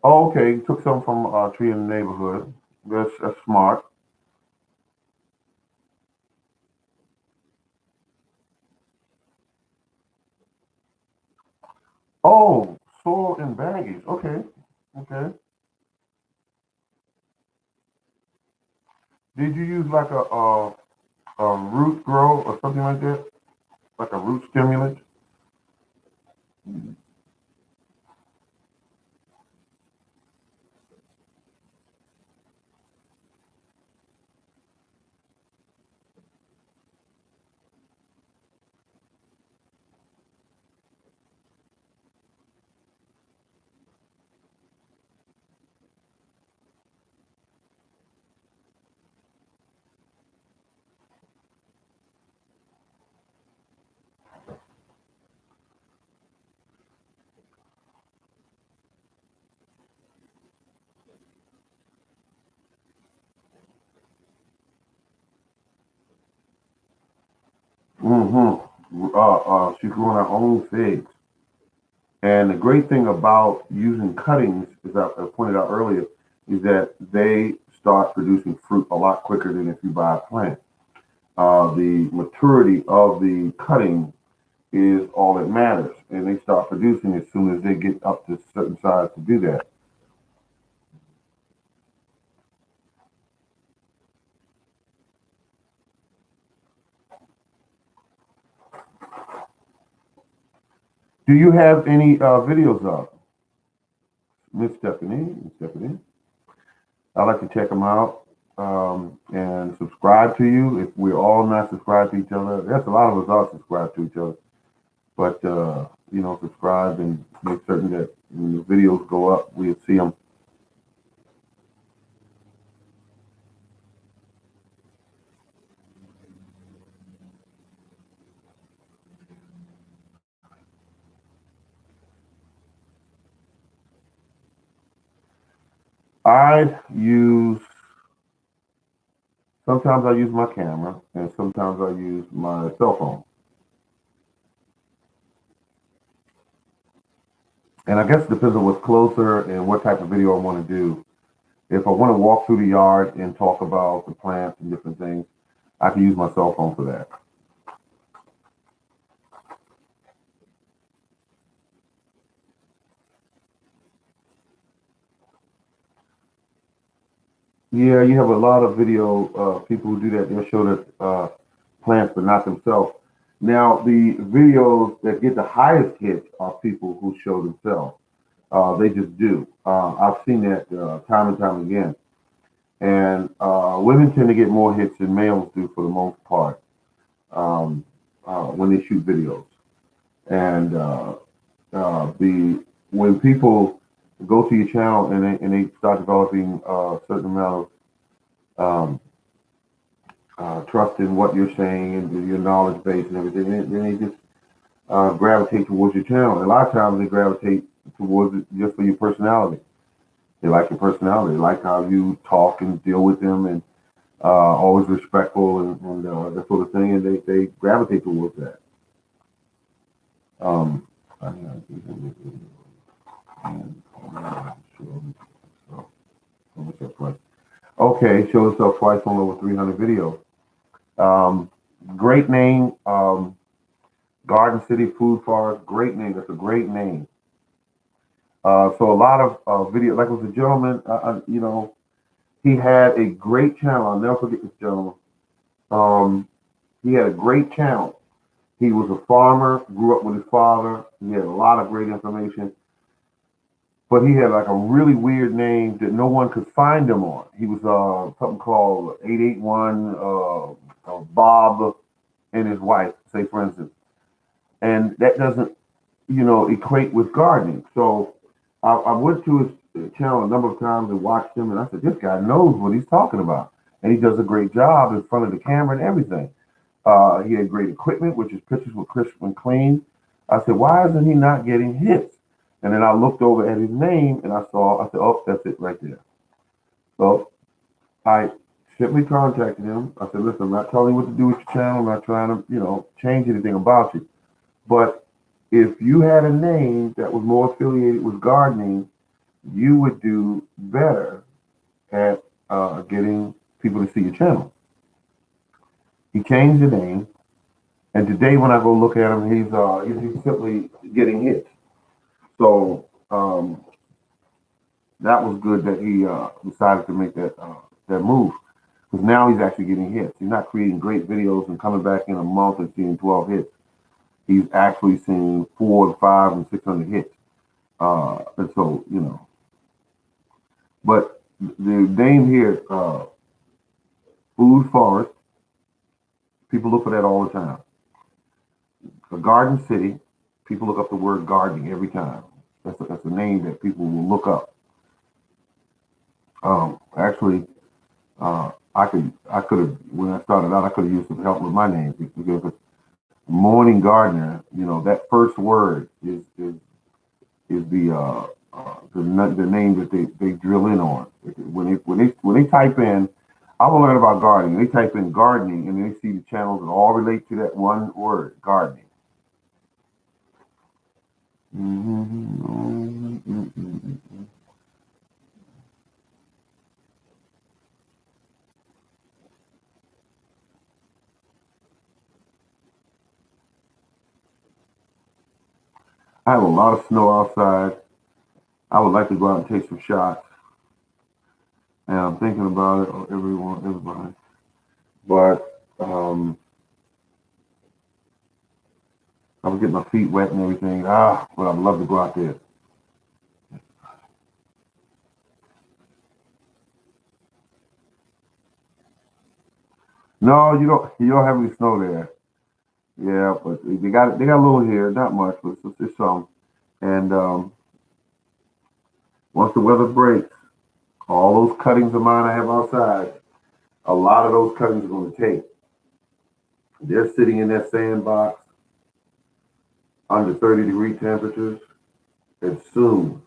Oh, okay. Took some from a tree in the neighborhood. That's smart. Oh, soil and baggies. Okay, okay. Did you use like a root grow or something like that? Like a root stimulant? Mm-hmm. She's growing her own figs. And the great thing about using cuttings, as I pointed out earlier, is that they start producing fruit a lot quicker than if you buy a plant. The maturity of the cutting is all that matters, and they start producing as soon as they get up to a certain size to do that. Do you have any videos up, Miss Stephanie? Miss Stephanie, I'd like to check them out and subscribe to you. If we're all not subscribed to each other, that's a lot of us are subscribed to each other. But subscribe and make certain that when the videos go up, we'll see them. I use sometimes I use my camera, and sometimes I use my cell phone. And I guess it depends on what's closer and what type of video I want to do. If I want to walk through the yard and talk about the plants and different things, I can use my cell phone for that. Yeah, you have a lot of video people who do that. They'll show the plants, but not themselves. Now, the videos that get the highest hits are people who show themselves. They just do. I've seen that time and time again. And women tend to get more hits than males do for the most part when they shoot videos. And the when people go to your channel and they start developing a certain amount of trust in what you're saying and your knowledge base and everything, then they just gravitate towards your channel. A lot of times they gravitate towards it just for your personality. They like your personality. They like how you talk and deal with them and always respectful and that sort of thing. And they gravitate towards that. Um, I have to do this video. And show myself twice. Okay, show itself twice on over 300 videos. Great name. Garden City Food Forest. Great name. That's a great name. So a lot of video, like it was a gentleman, he had a great channel. I'll never forget this gentleman. He had a great channel. He was a farmer, grew up with his father. He had a lot of great information, but he had like a really weird name that no one could find him on. He was something called 881 Bob and his wife, say for instance, and that doesn't equate with gardening. So I went to his channel a number of times and watched him, and I said, this guy knows what he's talking about, and he does a great job in front of the camera and everything. He had great equipment, which is pictures were crisp and clean. I said, why isn't he not getting hits? And then I looked over at his name and I said, oh, that's it right there. So I simply contacted him. I said, listen, I'm not telling you what to do with your channel. I'm not trying to, change anything about you. But if you had a name that was more affiliated with gardening, you would do better at getting people to see your channel. He changed the name, and today when I go look at him, he's simply getting hits. So that was good that he decided to make that move, because now he's actually getting hits. He's not creating great videos and coming back in a month and seeing 12 hits. He's actually seeing 4, 5, and 600 hits. And so but the name here, Food Forest. People look for that all the time. A Garden City, people look up the word gardening every time. That's a name that people will look up. Actually, I could have, when I started out, I could have used some help with my name, because morning gardener, that first word is the name that they drill in on. When they type in, I want to learn about gardening. They type in gardening, and they see the channels that all relate to that one word, gardening. I have a lot of snow outside. I would like to go out and take some shots, and I'm thinking about it, everybody. But I would get my feet wet and everything. But I'd love to go out there. No, you don't have any snow there. Yeah, but they got a little here, not much, but it's some. And once the weather breaks, all those cuttings of mine I have outside, a lot of those cuttings are going to take. They're sitting in that sandbox under 30-degree temperatures, and soon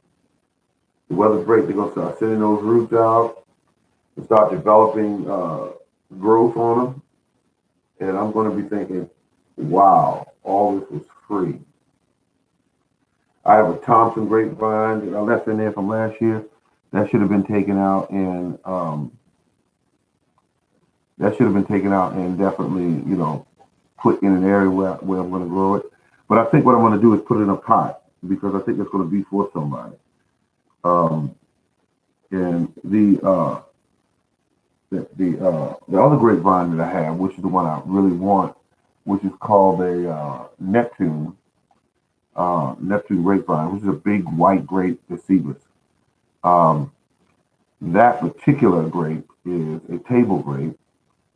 the weather breaks, they're going to start sending those roots out and start developing growth on them. And I'm going to be thinking, wow, all this was free. I have a Thompson grapevine that I left in there from last year. That should have been taken out, and definitely, put in an area where I'm going to grow it. But I think what I'm going to do is put it in a pot, because I think it's going to be for somebody. And the other grapevine that I have, which is the one I really want, which is called a Neptune grapevine, which is a big white grape, the seedless. That particular grape is a table grape,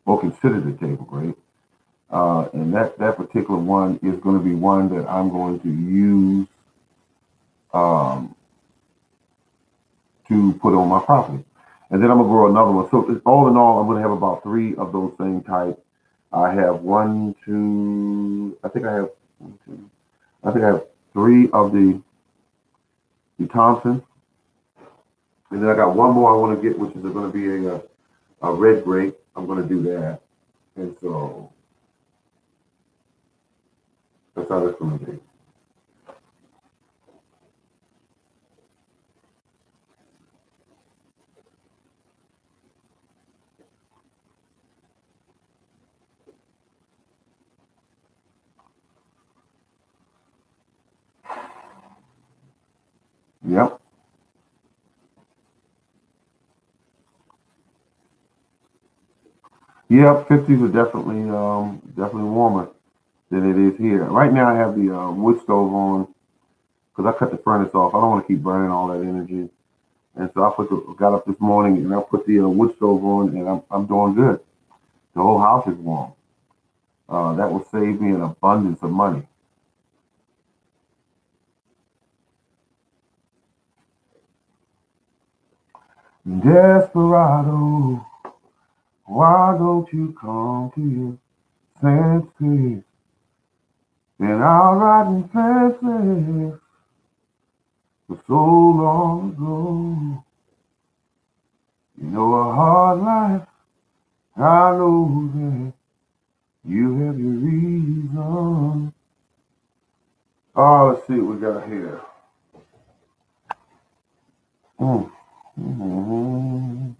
or considered a table grape. And that particular one is going to be one that I'm going to use to put on my property. And then I'm going to grow another one. So all in all, I'm going to have about 3 of those same type. I have 3 of the Thompson. And then I got one more I want to get, which is going to be a red grape. I'm going to do that. And so that's how that's going to be. Yep. Yep. 50s are definitely warmer than it is here. Right now, I have the wood stove on because I cut the furnace off. I don't want to keep burning all that energy, and so got up this morning and I put the wood stove on, and I'm doing good. The whole house is warm. That will save me an abundance of money. Desperado, why don't you come to your senses? Been out riding fences for so long ago. You know a hard life, I know that you have your reason. Oh, let's see what we got here. Mm. Mhm.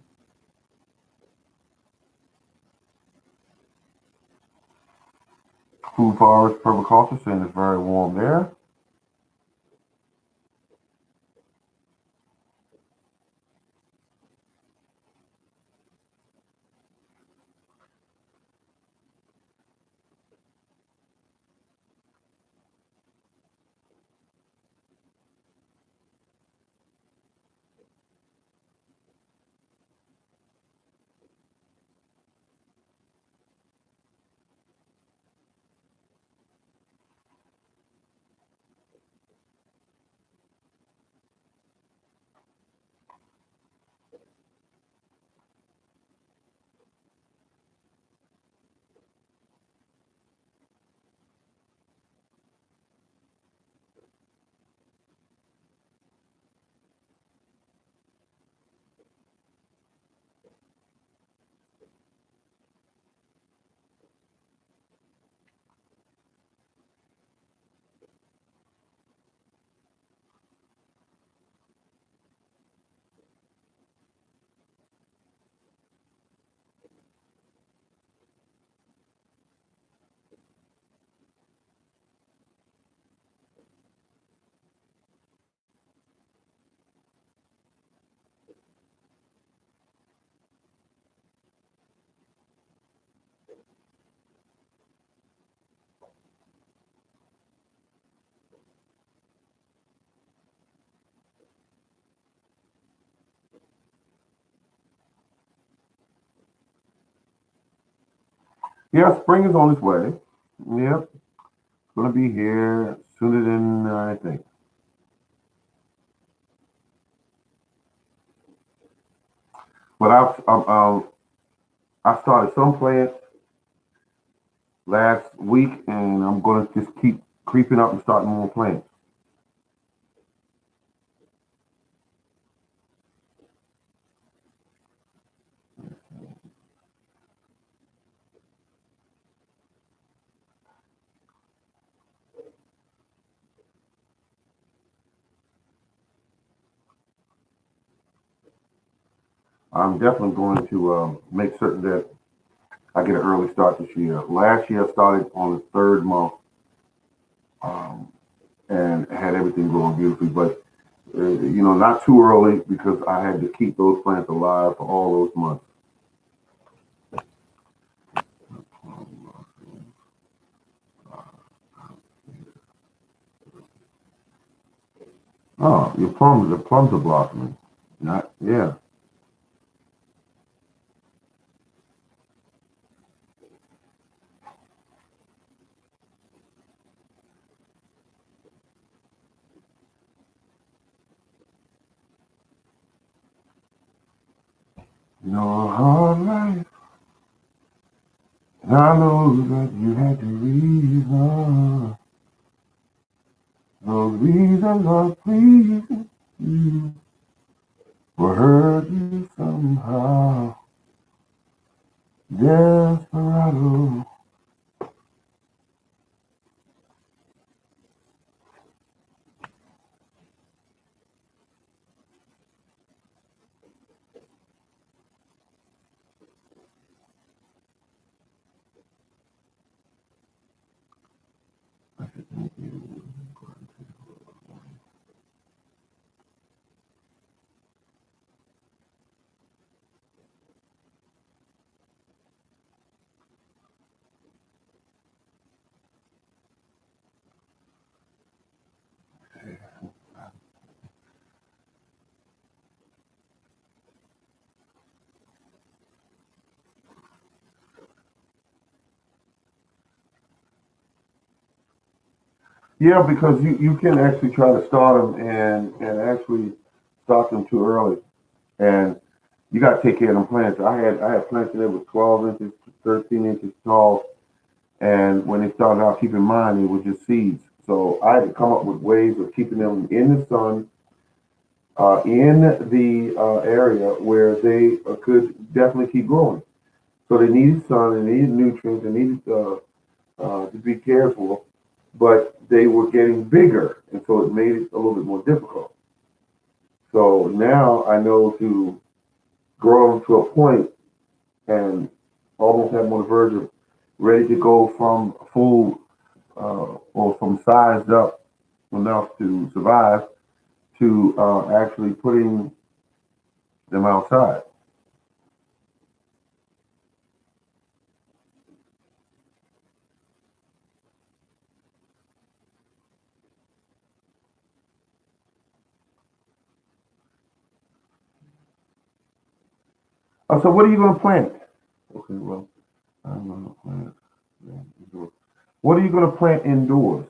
Food forest permaculture saying it's very warm there. Yeah, spring is on its way. Yep, gonna be here sooner than I think. But I started some plants last week, and I'm gonna just keep creeping up and starting more plants. I'm definitely going to make certain that I get an early start this year. Last year I started on the third month um, and had everything going beautifully, but not too early because I had to keep those plants alive for all those months. Oh, the plums are blossoming. Not, yeah. No hard life. I know that you had your reason. Those reasons are pleasing you will hurt you somehow. Desperado. Yeah, because you can actually try to start them and actually start them too early, and you got to take care of them plants. I had plants that were 12 inches to 13 inches tall, and when they started out, keep in mind they were just seeds. So I had to come up with ways of keeping them in the sun, in the area where they could definitely keep growing. So they needed sun, they needed nutrients, they needed to be cared for, but they were getting bigger, and so it made it a little bit more difficult. So now I know to grow them to a point and almost have them on the verge of ready to go from full or from sized up enough to survive to actually putting them outside. So what are you going to plant? Okay, well, I'm going to plant indoors. What are you going to plant indoors?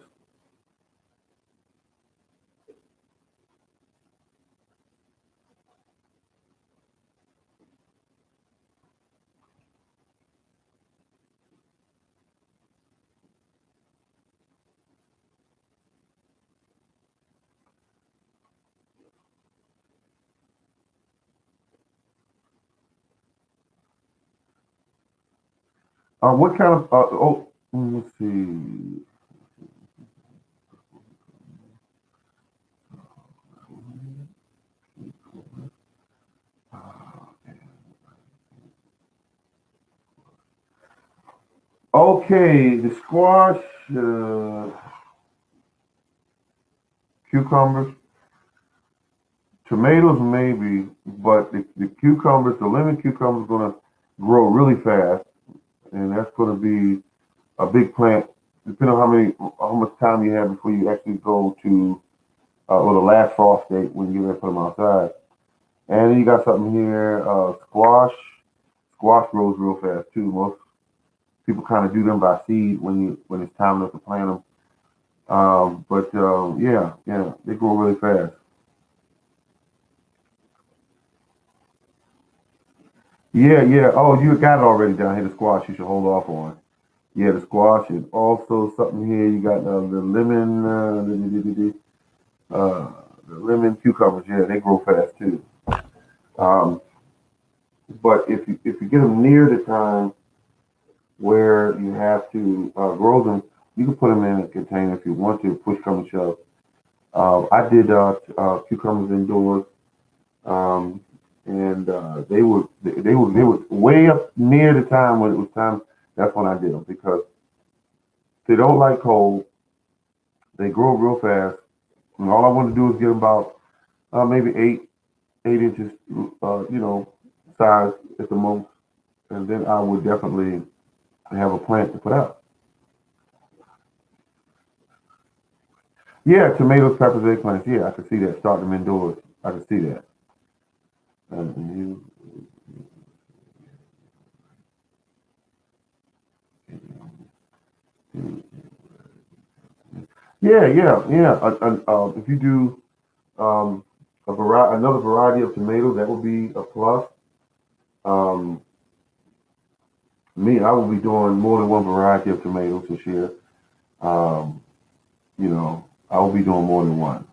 What kind of, let's see. Okay, the squash, cucumbers, tomatoes maybe, but the cucumbers, the lemon cucumber is going to grow really fast, and that's going to be a big plant. Depending on how much time you have before you actually go to, or the last frost date when you're going to put them outside. And then you got something here, squash. Squash grows real fast too. Most people kind of do them by seed when it's time enough to plant them. But yeah, yeah, they grow really fast. Yeah, yeah. Oh, you got it already down here. The squash you should hold off on. Yeah, the squash and also something here. You got the lemon, the lemon cucumbers. Yeah, they grow fast too. Um, but if you get them near the time where you have to grow them, you can put them in a container if you want to. Push come to shove. I did cucumbers indoors, um, and they were way up near the time when it was time. That's when I did them because they don't like cold. They grow real fast, and all I want to do is get them about maybe 8 inches, size at the most, and then I would definitely have a plant to put out. Yeah, tomatoes, peppers, eggplants. Yeah, I can see that. Start them indoors. I can see that. And yeah, yeah, yeah. If you do another variety of tomatoes, that would be a plus. Um, I will be doing more than one variety of tomatoes this year. Um, I will be doing more than one.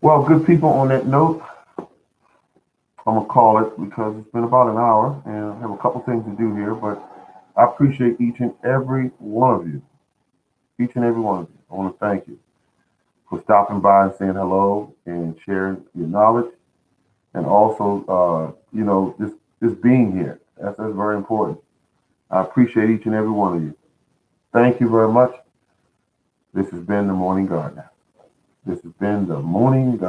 Well, good people. On that note, I'm gonna call it because it's been about an hour, and I have a couple things to do here. But I appreciate each and every one of you. Each and every one of you. I want to thank you for stopping by and saying hello and sharing your knowledge, and also, just being here. That's very important. I appreciate each and every one of you. Thank you very much. This has been the Morning Gardener. This has been the Morning Gardener.